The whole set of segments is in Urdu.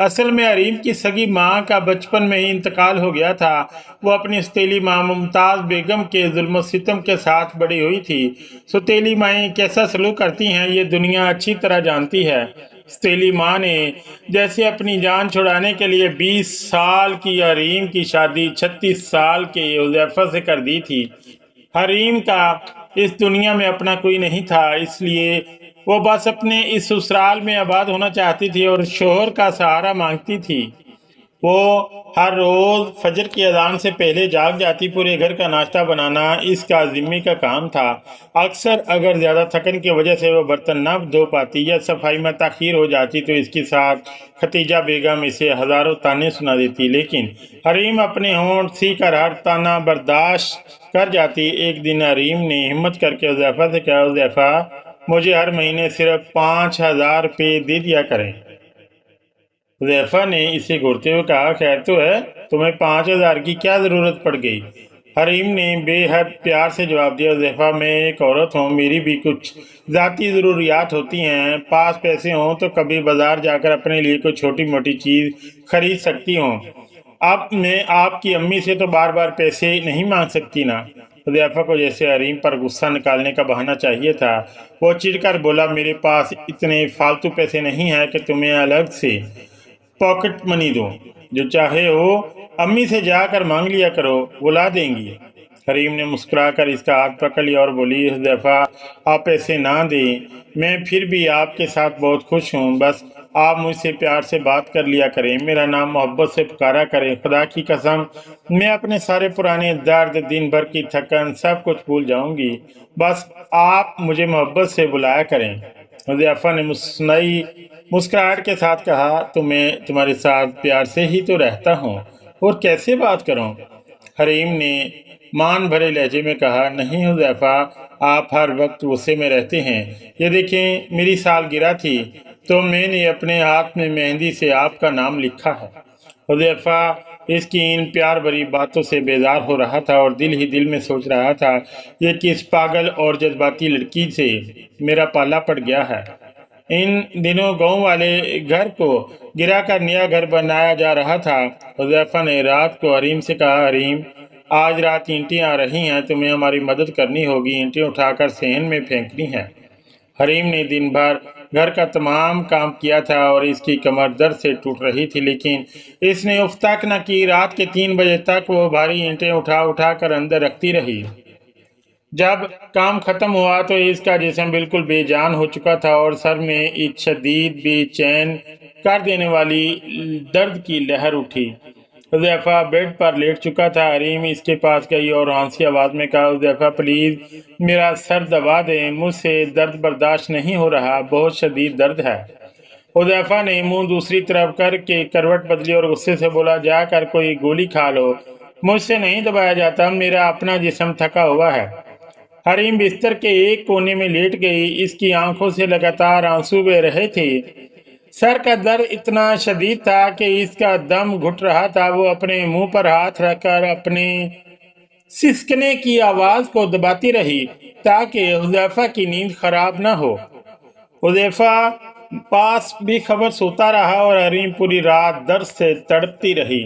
اصل میں حریم کی سگی ماں کا بچپن میں ہی انتقال ہو گیا تھا۔ وہ اپنی ستیلی ماں ممتاز بیگم کے ظلم و ستم کے ساتھ بڑی ہوئی تھی۔ ستیلی مائیں کیسا سلوک کرتی ہیں یہ دنیا اچھی طرح جانتی ہے۔ ستیلی ماں نے جیسے اپنی جان چھڑانے کے لیے 20 سال کی حریم کی شادی 36 سال کے حذیفہ سے کر دی تھی۔ حریم کا اس دنیا میں اپنا کوئی نہیں تھا، اس لیے وہ بس اپنے اس سسرال میں آباد ہونا چاہتی تھی اور شوہر کا سہارا مانگتی تھی۔ وہ ہر روز فجر کی اذان سے پہلے جاگ جاتی، پورے گھر کا ناشتہ بنانا اس کا ذمے کا کام تھا۔ اکثر اگر زیادہ تھکن کی وجہ سے وہ برتن نہ دھو پاتی یا صفائی میں تاخیر ہو جاتی تو اس کے ساتھ ختیجہ بیگم اسے ہزاروں تانے سنا دیتی، لیکن حریم اپنے ہونٹ سی کر ہر تانا برداشت کر جاتی۔ ایک دن حریم نے ہمت کر کے حذیفہ سے کہا، حذیفہ مجھے ہر مہینے صرف 5,000 روپے دے دیا کریں۔ حذیفہ نے اسے گھورتے ہوئے کہا، خیر تو ہے، تمہیں 5,000 کی کیا ضرورت پڑ گئی؟ حریم نے بے حد پیار سے جواب دیا، حذیفہ میں ایک عورت ہوں، میری بھی کچھ ذاتی ضروریات ہوتی ہیں، پاس پیسے ہوں تو کبھی بازار جا کر اپنے لیے کوئی چھوٹی موٹی چیز خرید سکتی ہوں۔ اب میں آپ کی امی سے تو بار بار پیسے نہیں مانگ سکتی نا۔ حذیفہ کو جیسے حریم پر غصہ نکالنے کا بہانہ چاہیے تھا۔ وہ چڑھ کر بولا، میرے پاس اتنے فالتو پیسے نہیں ہیں کہ تمہیں الگ سے پاکٹ منی دوں، جو چاہے ہو امی سے جا کر مانگ لیا کرو، وہ لا دیں گی۔ حریم نے مسکرا کر اس کا ہاتھ پکڑ لیا اور بولی، حذیفہ آپ ایسے نہ دیں، میں پھر بھی آپ کے ساتھ بہت خوش ہوں، بس آپ مجھ سے پیار سے بات کر لیا کریں، میرا نام محبت سے پکارا کریں، خدا کی قسم میں اپنے سارے پرانے درد، دن بھر کی تھکن سب کچھ بھول جاؤں گی، بس آپ مجھے محبت سے بلایا کریں۔ حذیفہ نے مصنوعی مسکراہٹ کے ساتھ کہا، تو میں تمہارے ساتھ پیار سے ہی تو رہتا ہوں، اور کیسے بات کروں؟ حریم نے مان بھرے لہجے میں کہا، نہیں حذیفہ، آپ ہر وقت غصے میں رہتے ہیں، یہ دیکھیں میری سالگرہ تھی تو میں نے اپنے ہاتھ میں مہندی سے آپ کا نام لکھا ہے۔ حذیفہ اس کی ان پیار بھری باتوں سے بیزار ہو رہا تھا اور دل ہی دل میں سوچ رہا تھا، یہ کس پاگل اور جذباتی لڑکی سے میرا پالا پڑ گیا ہے۔ ان دنوں گاؤں والے گھر کو گرا کر نیا گھر بنایا جا رہا تھا۔ حذیفہ نے رات کو حریم سے کہا، حریم آج رات اینٹیں آ رہی ہیں، تمہیں ہماری مدد کرنی ہوگی، اینٹیں اٹھا کر صحن میں پھینکنی ہیں۔ حریم نے دن بھر گھر کا تمام کام کیا تھا اور اس کی کمر درد سے ٹوٹ رہی تھی، لیکن اس نے اف تک نہ کی۔ رات کے 3 بجے تک وہ بھاری اینٹیں اٹھا کر اندر رکھتی رہی۔ جب کام ختم ہوا تو اس کا جسم بالکل بے جان ہو چکا تھا اور سر میں ایک شدید بے چین کر دینے والی درد کی لہر اٹھی۔ حذیفہ بیڈ پر لیٹ چکا تھا۔ حریم اس کے پاس گئی اور ہانسی آواز میں کہا، حذیفہ پلیز میرا سر دبا دیں، مجھ سے درد برداشت نہیں ہو رہا، بہت شدید درد ہے۔ حذیفہ نے منہ دوسری طرف کر کے کروٹ بدلی اور غصے سے بولا، جا کر کوئی گولی کھا لو، مجھ سے نہیں دبایا جاتا، میرا اپنا جسم تھکا ہوا ہے۔ حریم بستر کے ایک کونے میں لیٹ گئی، اس کی آنکھوں سے لگاتار آنسو بہہ رہے تھے۔ سر کا درد اتنا شدید تھا کہ اس کا دم گھٹ رہا تھا۔ وہ اپنے منہ پر ہاتھ رکھ کر اپنے سسکنے کی آواز کو دباتی رہی تاکہ حذیفہ کی نیند خراب نہ ہو۔ حذیفہ پاس بھی خبر سوتا رہا اور حریم پوری رات درد سے تڑپتی رہی۔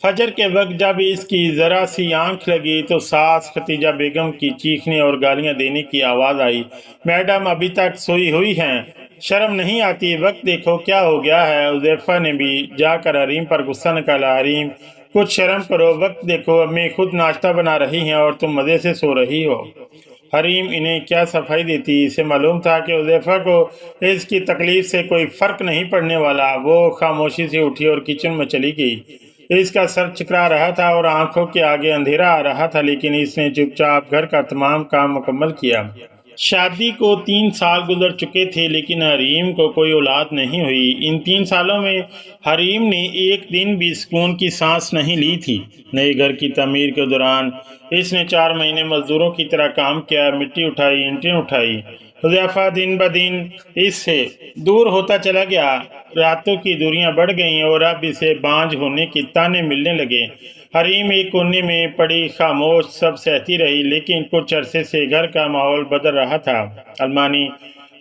فجر کے وقت جب اس کی ذرا سی آنکھ لگی تو ساس ختیجہ بیگم کی چیخنے اور گالیاں دینے کی آواز آئی، میڈم ابھی تک سوئی ہوئی ہیں، شرم نہیں آتی، وقت دیکھو کیا ہو گیا ہے۔ حذیفہ نے بھی جا کر حریم پر غصہ نکالا، حریم کچھ شرم کرو، وقت دیکھو، امی خود ناشتہ بنا رہی ہیں اور تم مزے سے سو رہی ہو۔ حریم انہیں کیا صفائی دیتی، اسے معلوم تھا کہ حذیفہ کو اس کی تکلیف سے کوئی فرق نہیں پڑنے والا۔ وہ خاموشی سے اٹھی اور کچن میں چلی گئی۔ اس کا سر چکرا رہا تھا اور آنکھوں کے آگے اندھیرا آ رہا تھا، لیکن اس نے چپ چاپ گھر کا تمام کام مکمل کیا۔ شادی کو 3 سال گزر چکے تھے لیکن حریم کو کوئی اولاد نہیں ہوئی۔ ان 3 سالوں میں حریم نے ایک دن بھی سکون کی سانس نہیں لی تھی۔ نئے گھر کی تعمیر کے دوران اس نے 4 مہینے مزدوروں کی طرح کام کیا، مٹی اٹھائی، اینٹیں اٹھائی۔ حذیفہ دن بدن اس سے دور ہوتا چلا گیا، راتوں کی دوریاں بڑھ گئیں اور اب اسے بانجھ ہونے کے تانے ملنے لگے۔ حریم ایک کونے میں پڑی خاموش سب سہتی رہی، لیکن کچھ عرصے سے گھر کا ماحول بدل رہا تھا۔ المانی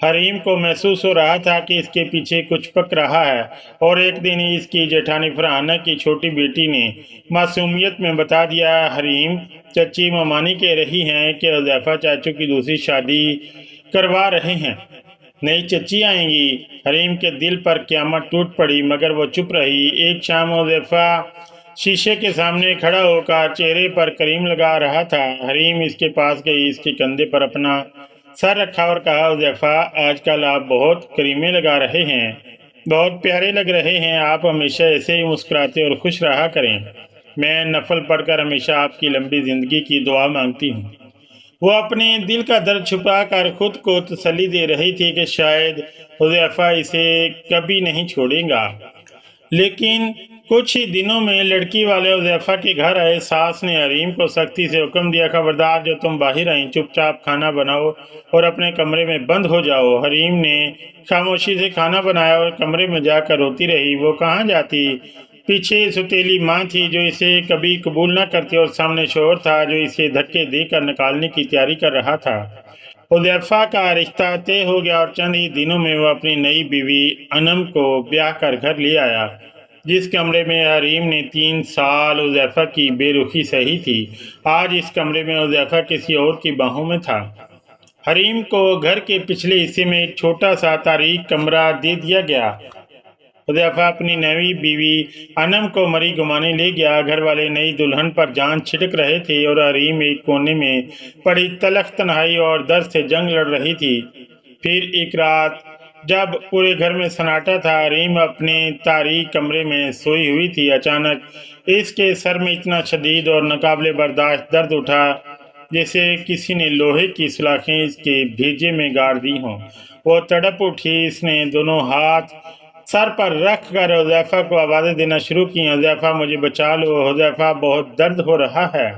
حریم کو محسوس ہو رہا تھا کہ اس کے پیچھے کچھ پک رہا ہے، اور ایک دن اس کی جیٹھانی فرحانہ کی چھوٹی بیٹی نے معصومیت میں بتا دیا، حریم، چچی ممانی کہہ رہی ہیں کہ حذیفہ چاچو کی دوسری شادی کروا رہے ہیں، نئی چچی آئیں گی۔ حریم کے دل پر قیامت ٹوٹ پڑی، مگر وہ چپ رہی۔ ایک شام حذیفہ شیشے کے سامنے کھڑا ہو کر چہرے پر کریم لگا رہا تھا۔ حریم اس کے پاس گئی، اس کے کندھے پر اپنا سر رکھا اور کہا، حذیفہ، آج کل آپ بہت کریمیں لگا رہے ہیں، بہت پیارے لگ رہے ہیں، آپ ہمیشہ ایسے ہی مسکراتے اور خوش رہا کریں۔ میں نفل پڑھ کر ہمیشہ آپ کی لمبی زندگی کی دعا مانگتی ہوں۔ وہ اپنے دل کا درد چھپا کر خود کو تسلی دے رہی تھی کہ شاید حذیفہ اسے کبھی نہیں چھوڑے گا۔ لیکن کچھ ہی دنوں میں لڑکی والے حذیفہ کے گھر آئے۔ ساس نے حریم کو سختی سے حکم دیا، خبردار، جو تم باہر آئیں چپ چاپ کھانا بناؤ اور اپنے کمرے میں بند ہو جاؤ۔ حریم نے خاموشی سے کھانا بنایا اور کمرے میں جا کر روتی رہی۔ وہ کہاں جاتی؟ پیچھے ستیلی ماں تھی جو اسے کبھی قبول نہ کرتی، اور سامنے شوہر تھا جو اسے دھکے دے کر نکالنے کی تیاری کر رہا تھا۔ حذیفہ کا رشتہ طے ہو گیا اور چند ہی دنوں میں وہ اپنی نئی بیوی انم کو بیاہ کر گھر لے آیا۔ جس کمرے میں حریم نے 3 سال حذیفہ کی بے رخی سہی تھی، آج اس کمرے میں حذیفہ کسی اور کی باہوں میں تھا۔ حریم کو گھر کے پچھلے حصے میں ایک چھوٹا سا تاریک کمرہ دے دیا گیا۔ حذیفہ اپنی نئی بیوی انم کو مری گمانے لے گیا۔ گھر والے نئی دلہن پر جان چھڑک رہے تھے اور حریم ایک کونے میں پڑی تلخ تنہائی اور درد سے جنگ لڑ رہی تھی۔ پھر ایک رات جب پورے گھر میں سناٹا تھا، حریم اپنے تاریک کمرے میں سوئی ہوئی تھی، اچانک اس کے سر میں اتنا شدید اور ناقابل برداشت درد اٹھا جیسے کسی نے لوہے کی سلاخیں اس کے بھیجے میں گاڑ دی ہوں۔ وہ تڑپ اٹھی، اس نے دونوں ہاتھ سر پر رکھ کر حذیفہ کو آوازیں دینا شروع کی، حذیفہ مجھے بچا لو، حذیفہ بہت درد ہو رہا ہے۔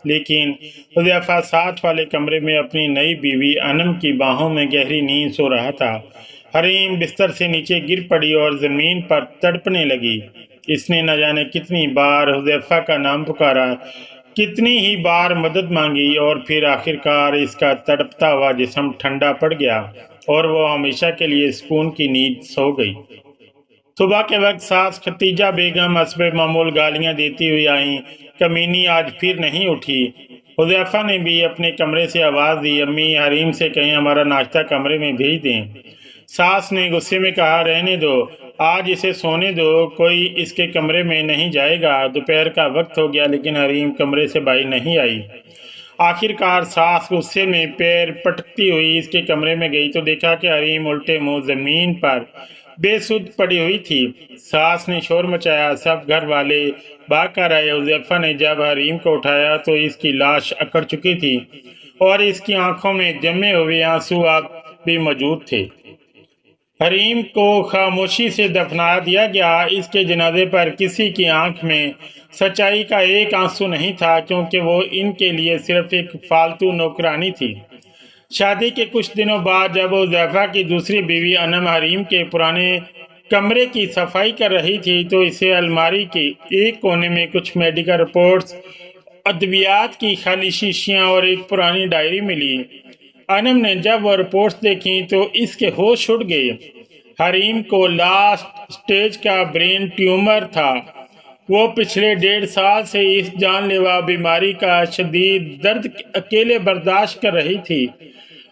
لیکن حذیفہ ساتھ والے کمرے میں اپنی نئی بیوی انم کی باہوں میں گہری نیند سو رہا تھا۔ حریم بستر سے نیچے گر پڑی اور زمین پر تڑپنے لگی۔ اس نے نہ جانے کتنی بار حذیفہ کا نام پکارا، کتنی ہی بار مدد مانگی، اور پھر آخرکار اس کا تڑپتا ہوا جسم ٹھنڈا پڑ گیا اور وہ ہمیشہ کے لیے سکون کی نیند سو گئی۔ صبح کے وقت ساس ختیجہ بیگم حسب معمول گالیاں دیتی ہوئی آئیں، کمینی آج پھر نہیں اٹھی۔ حذیفہ نے بھی اپنے کمرے سے آواز دی، امی، حریم سے کہیں ہمارا ناشتہ کمرے میں بھیج دیں۔ ساس نے غصے میں کہا، رہنے دو، آج اسے سونے دو، کوئی اس کے کمرے میں نہیں جائے گا۔ دوپہر کا وقت ہو گیا لیکن حریم کمرے سے باہر نہیں آئی۔ آخرکار ساس غصے میں پیر پٹکتی ہوئی اس کے کمرے میں گئی تو دیکھا کہ حریم الٹے منہ زمین پر بے سدھ پڑی ہوئی تھی۔ ساس نے شور مچایا، سب گھر والے بھاگ کر آئے۔ حذیفہ نے جب حریم کو اٹھایا تو اس کی لاش اکڑ چکی تھی اور اس کی آنکھوں میں جمے ہوئے آنسو اب بھی موجود تھے۔ حریم کو خاموشی سے دفنا دیا گیا۔ اس کے جنازے پر کسی کی آنکھ میں سچائی کا ایک آنسو نہیں تھا، کیونکہ وہ ان کے لیے صرف ایک فالتو نوکرانی تھی۔ شادی کے کچھ دنوں بعد جب حذیفہ کی دوسری بیوی انم حریم کے پرانے کمرے کی صفائی کر رہی تھی تو اسے الماری کے ایک کونے میں کچھ میڈیکل رپورٹس، ادویات کی خالی شیشیاں اور ایک پرانی ڈائری ملی۔ انم نے جب وہ رپورٹس دیکھیں تو اس کے ہوش اڑ گئے۔ حریم کو لاسٹ سٹیج کا برین ٹیومر تھا۔ وہ پچھلے 1.5 سال سے اس جان لیوا بیماری کا شدید درد اکیلے برداشت کر رہی تھی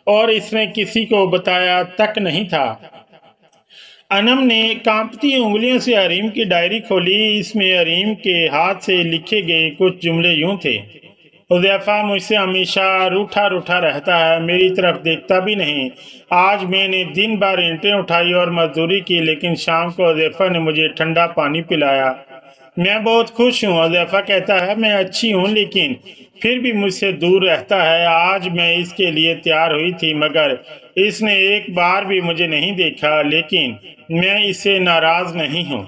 اور اس نے کسی کو بتایا تک نہیں تھا۔ انم نے کانپتی انگلیوں سے حریم کی ڈائری کھولی۔ اس میں حریم کے ہاتھ سے لکھے گئے کچھ جملے یوں تھے، حذیفہ مجھ سے ہمیشہ روٹھا روٹھا رہتا ہے، میری طرف دیکھتا بھی نہیں۔ آج میں نے دن بھر اینٹیں اٹھائی اور مزدوری کی، لیکن شام کو حذیفہ نے مجھے ٹھنڈا پانی پلایا۔ میں بہت خوش ہوں۔ حذیفہ کہتا ہے میں اچھی ہوں لیکن پھر بھی مجھ سے دور رہتا ہے۔ آج میں اس کے لیے تیار ہوئی تھی مگر اس نے ایک بار بھی مجھے نہیں دیکھا، لیکن میں اس سے ناراض نہیں ہوں۔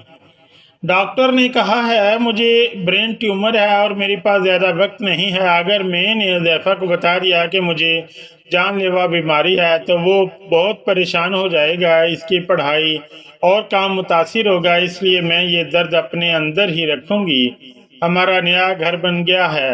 ڈاکٹر نے کہا ہے مجھے برین ٹیومر ہے اور میرے پاس زیادہ وقت نہیں ہے۔ اگر میں نے حذیفہ کو بتا دیا کہ مجھے جان لیوا بیماری ہے تو وہ بہت پریشان ہو جائے گا، اس کی پڑھائی اور کام متاثر ہوگا، اس لیے میں یہ درد اپنے اندر ہی رکھوں گی۔ ہمارا نیا گھر بن گیا ہے۔